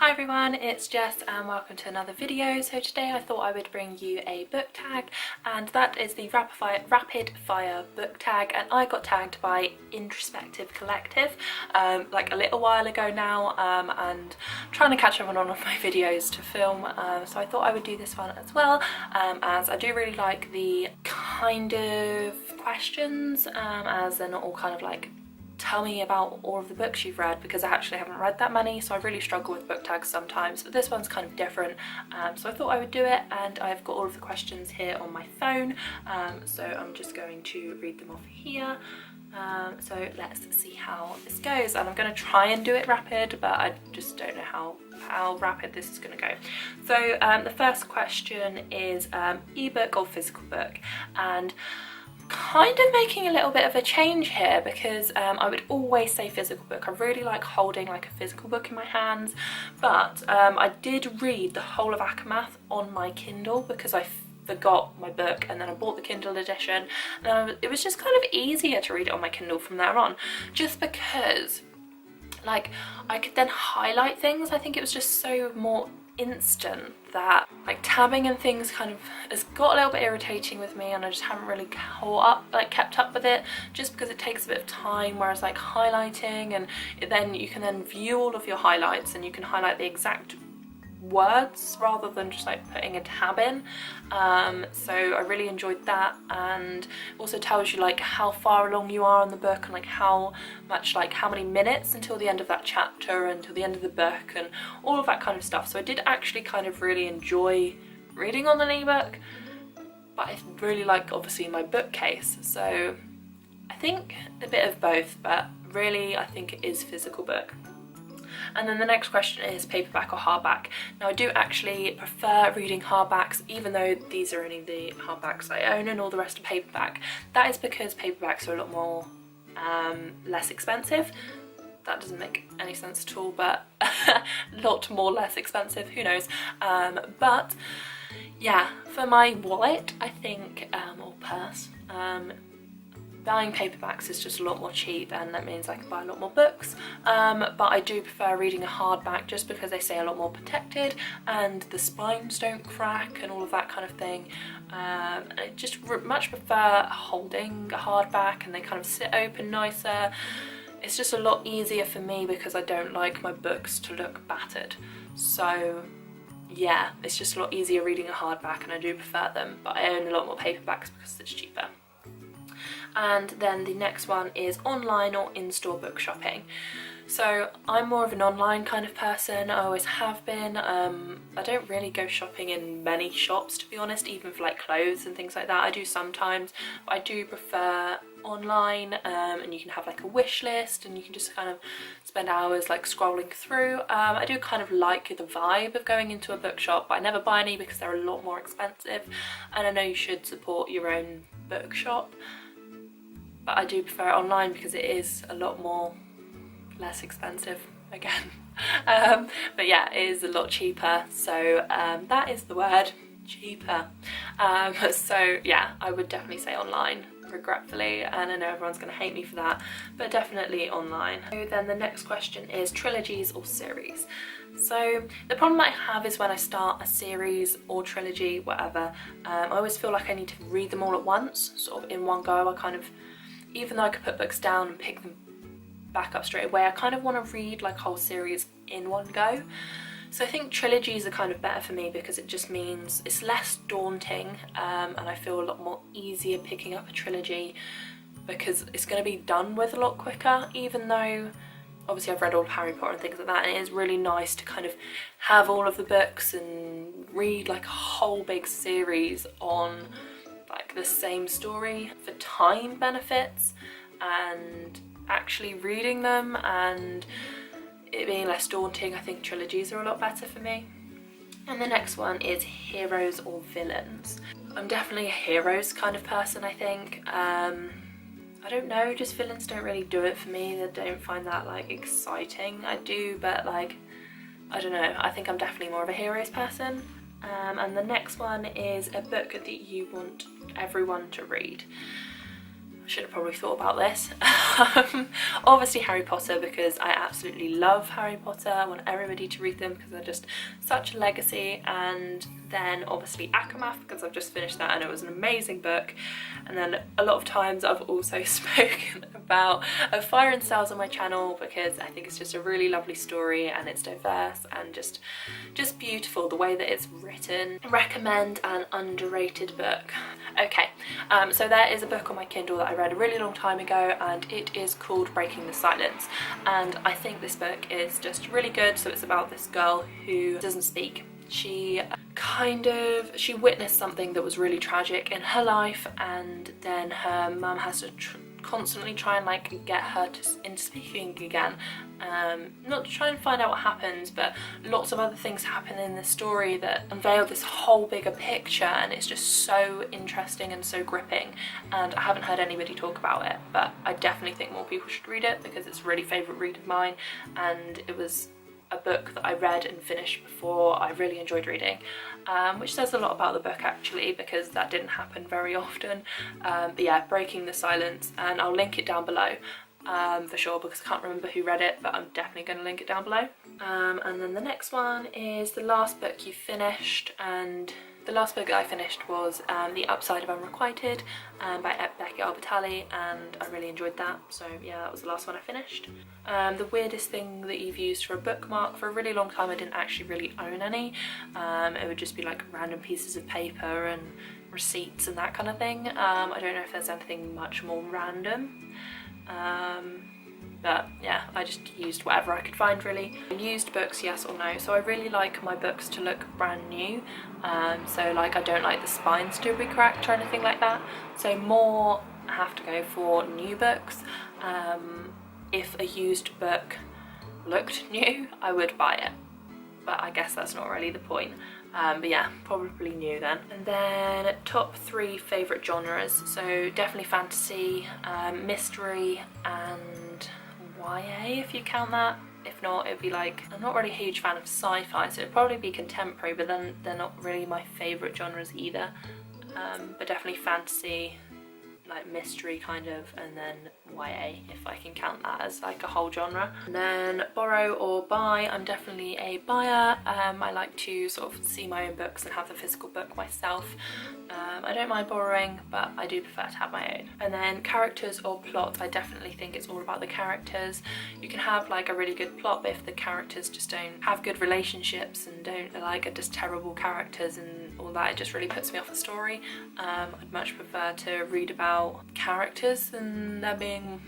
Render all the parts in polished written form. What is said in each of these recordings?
Hi everyone, it's Jess and welcome to another video. So today I thought I would bring you a book tag, and that is the rapid fire book tag, and I got tagged by Introspective Collective like a little while ago now, and trying to catch up on all of my videos to film, so I thought I would do this one as well, as I do really like the kind of questions, as they're not all kind of like tell me about all of the books you've read, because I actually haven't read that many, so I really struggle with book tags sometimes, but this one's kind of different, so I thought I would do it, and I've got all of the questions here on my phone, so I'm just going to read them off here. So let's see how this goes, and I'm going to try and do it rapid, but I just don't know how rapid this is going to go. So the first question is ebook or physical book, and kind of making a little bit of a change here, because I would always say physical book. I really like holding like a physical book in my hands, but I did read the whole of Akamath on my Kindle because I forgot my book, and then I bought the Kindle edition, and it was just kind of easier to read it on my Kindle from there on, just because like I could then highlight things. I think it was just so more instant that like tabbing and things kind of has got a little bit irritating with me, and I just haven't really kept up with it, just because it takes a bit of time, whereas like highlighting, and then you can then view all of your highlights and you can highlight the exact words rather than just like putting a tab in, so I really enjoyed that, and also tells you like how far along you are in the book, and like how many minutes until the end of that chapter, until the end of the book, and all of that kind of stuff. So I did actually kind of really enjoy reading on an ebook, but I really like obviously my bookcase, so I think a bit of both, but really I think it is physical book. And then the next question is paperback or hardback. Now I do actually prefer reading hardbacks, even though these are only the hardbacks I own and all the rest are paperback. That is because paperbacks are a lot more less expensive. That doesn't make any sense at all, but a lot more less expensive, who knows. But yeah, for my wallet I think, or purse, buying paperbacks is just a lot more cheap, and that means I can buy a lot more books, but I do prefer reading a hardback just because they stay a lot more protected and the spines don't crack and all of that kind of thing. I just much prefer holding a hardback, and they kind of sit open nicer. It's just a lot easier for me because I don't like my books to look battered, so yeah, it's just a lot easier reading a hardback, and I do prefer them, but I own a lot more paperbacks because it's cheaper. And then the next one is online or in-store book shopping. So I'm more of an online kind of person, I always have been. I don't really go shopping in many shops, to be honest, even for like clothes and things like that. I do sometimes, but I do prefer online, and you can have like a wish list, and you can just kind of spend hours like scrolling through. I do kind of like the vibe of going into a bookshop, but I never buy any because they're a lot more expensive, and I know you should support your own bookshop, but I do prefer it online because it is a lot more less expensive again. But yeah, it is a lot cheaper, so that is the word, cheaper. So yeah, I would definitely say online, regretfully, and I know everyone's going to hate me for that, but definitely online. So then the next question is trilogies or series. So the problem I have is when I start a series or trilogy, whatever, I always feel like I need to read them all at once, sort of in one go. I kind of, even though I could put books down and pick them back up straight away, I kind of want to read like whole series in one go. So I think trilogies are kind of better for me because it just means it's less daunting, and I feel a lot more easier picking up a trilogy because it's going to be done with a lot quicker, even though obviously I've read all of Harry Potter and things like that, and it is really nice to kind of have all of the books and read like a whole big series on like the same story for time benefits, and actually reading them and it being less daunting. I think trilogies are a lot better for me. And the next one is heroes or villains. I'm definitely a heroes kind of person, I think. I don't know, just villains don't really do it for me. I don't find that like exciting. I do, but like, I don't know, I think I'm definitely more of a heroes person. And the next one is a book that you want everyone to read. should have probably thought about this. Obviously Harry Potter, because I absolutely love Harry Potter. I want everybody to read them because they're just such a legacy. And then obviously Akamath, because I've just finished that and it was an amazing book. And then a lot of times I've also spoken about Fire and Stars on my channel, because I think it's just a really lovely story and it's diverse and just beautiful the way that it's written. Recommend an underrated book. Okay, so there is a book on my Kindle that I read a really long time ago, and it is called Breaking the Silence, and I think this book is just really good. So it's about this girl who doesn't speak. She witnessed something that was really tragic in her life, and then her mum has to constantly try and like get her into speaking again. Not to try and find out what happens, but lots of other things happen in the story that unveil this whole bigger picture, and it's just so interesting and so gripping. And I haven't heard anybody talk about it, but I definitely think more people should read it because it's a really favourite read of mine, and it was a book that I read and finished before I really enjoyed reading, which says a lot about the book actually, because that didn't happen very often. But yeah, Breaking the Silence, and I'll link it down below for sure, because I can't remember who read it, but I'm definitely going to link it down below. And then the next one is the last book you finished, and the last book that I finished was The Upside of Unrequited by Becky Albertalli, and I really enjoyed that. So yeah, that was the last one I finished. The weirdest thing that you've used for a bookmark. For a really long time I didn't actually really own any. It would just be like random pieces of paper and receipts and that kind of thing. I don't know if there's anything much more random. But yeah, I just used whatever I could find really. Used books, yes or no. So I really like my books to look brand new. So like I don't like the spines to be cracked or anything like that. So more I have to go for new books. If a used book looked new, I would buy it. But I guess that's not really the point. But yeah, probably new then. And then top 3 favourite genres. So definitely fantasy, mystery and YA if you count that. If not, it'd be like, I'm not really a huge fan of sci-fi, so it'd probably be contemporary, but then they're not really my favourite genres either. But definitely fantasy, like mystery kind of, and then YA if I can count that as like a whole genre. And then borrow or buy, I'm definitely a buyer. I like to sort of see my own books and have the physical book myself. I don't mind borrowing, but I do prefer to have my own. And then characters or plot, I definitely think it's all about the characters. You can have like a really good plot, but if the characters just don't have good relationships and are just terrible characters and all that, it just really puts me off the story. I'd much prefer to read about characters and there being...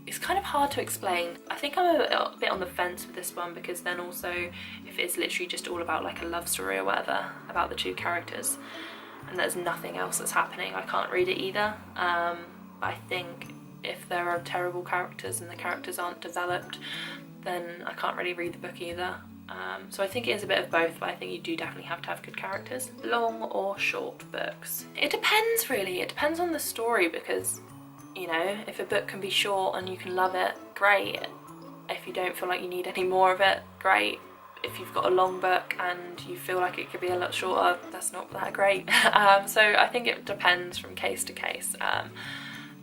It's kind of hard to explain. I think I'm a bit on the fence with this one, because then also if it's literally just all about like a love story or whatever about the two characters and there's nothing else that's happening, I can't read it either. But I think if there are terrible characters and the characters aren't developed, then I can't really read the book either. So I think it is a bit of both, but I think you do definitely have to have good characters. Long or short books? It depends really, it depends on the story, because you know, if a book can be short and you can love it, great. If you don't feel like you need any more of it, great. If you've got a long book and you feel like it could be a lot shorter, that's not that great. So I think it depends from case to case.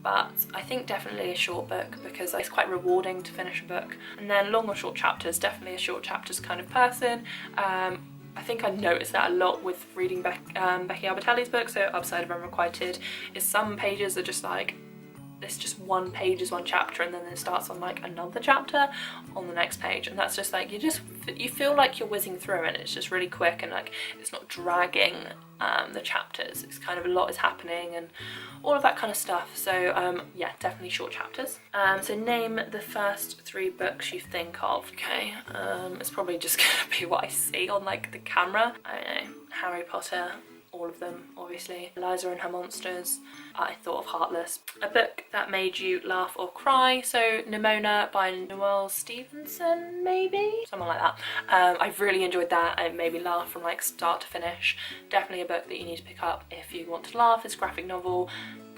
But I think definitely a short book, because it's quite rewarding to finish a book. And then long or short chapters, definitely a short chapters kind of person. I think I noticed that a lot with reading Becky Albertalli's book, so Upside of Unrequited, is some pages are just like, it's just one page is one chapter, and then it starts on like another chapter on the next page, and that's just like, you feel like you're whizzing through and it's just really quick, and like it's not dragging the chapters. It's kind of a lot is happening and all of that kind of stuff. So yeah, definitely short chapters. So name the first 3 books you think of. Okay, it's probably just gonna be what I see on like the camera. I don't know, Harry Potter, all of them obviously. Eliza and Her Monsters. I thought of Heartless. A book that made you laugh or cry, so Nimona by Noelle Stevenson, maybe? Someone like that. I really enjoyed that. It made me laugh from like start to finish. Definitely a book that you need to pick up if you want to laugh. It's a graphic novel,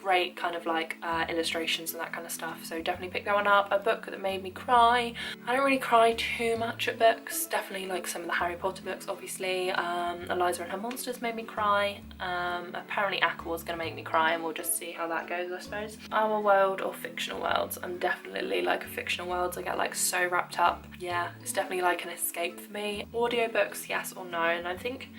great kind of like illustrations and that kind of stuff, so definitely pick that one up. A book that made me cry. I don't really cry too much at books, definitely like some of the Harry Potter books obviously. Eliza and Her Monsters made me cry. Apparently Aqua was going to make me cry, and we'll just see how that goes, I suppose. Our World or Fictional Worlds. I'm definitely like a Fictional Worlds. I get like so wrapped up. Yeah, it's definitely like an escape for me. Audiobooks, yes or no? And I think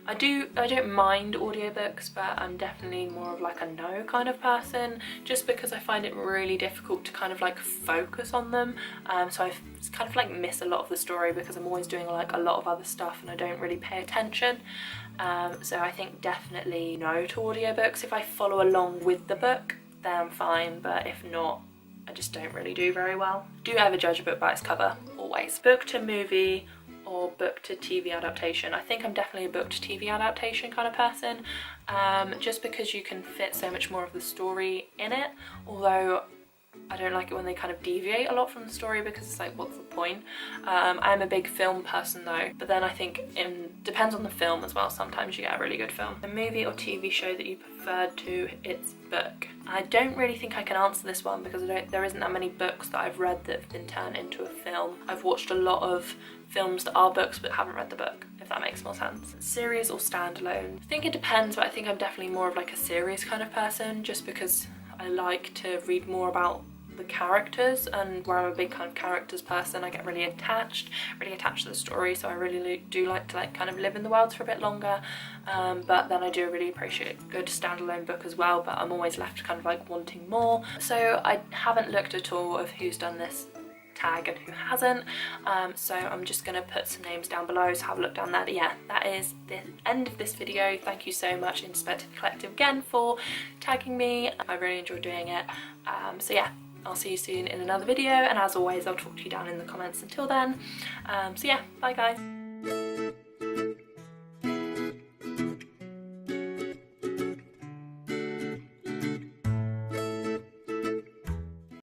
I don't mind audiobooks, but I'm definitely more of like a no kind of person, just because I find it really difficult to kind of like focus on them. So I kind of like miss a lot of the story because I'm always doing like a lot of other stuff and I don't really pay attention. So I think definitely no to audiobooks. If I follow along with the book, then I'm fine, but if not, I just don't really do very well. Do ever judge a book by its cover, always. Book to movie or book to TV adaptation. I think I'm definitely a book to TV adaptation kind of person, just because you can fit so much more of the story in it, although I don't like it when they kind of deviate a lot from the story because it's like, what's the point? I'm a big film person though, but then I think it depends on the film as well. Sometimes you get a really good film. A movie or TV show that you preferred to its book. I don't really think I can answer this one because there isn't that many books that I've read that have been turned into a film. I've watched a lot of films that are books but haven't read the book, if that makes more sense. Series or standalone? I think it depends, but I think I'm definitely more of like a series kind of person, just because I like to read more about the characters, and where I'm a big kind of characters person, I get really attached to the story, so I really do like to like kind of live in the worlds for a bit longer. But then I do really appreciate a good standalone book as well, but I'm always left kind of like wanting more. So I haven't looked at all of who's done this tag and who hasn't, so I'm just gonna put some names down below, so have a look down there. But yeah, that is the end of this video. Thank you so much Introspective Collective again for tagging me. I really enjoyed doing it. So yeah, I'll see you soon in another video, and as always I'll talk to you down in the comments until then. So yeah, bye guys.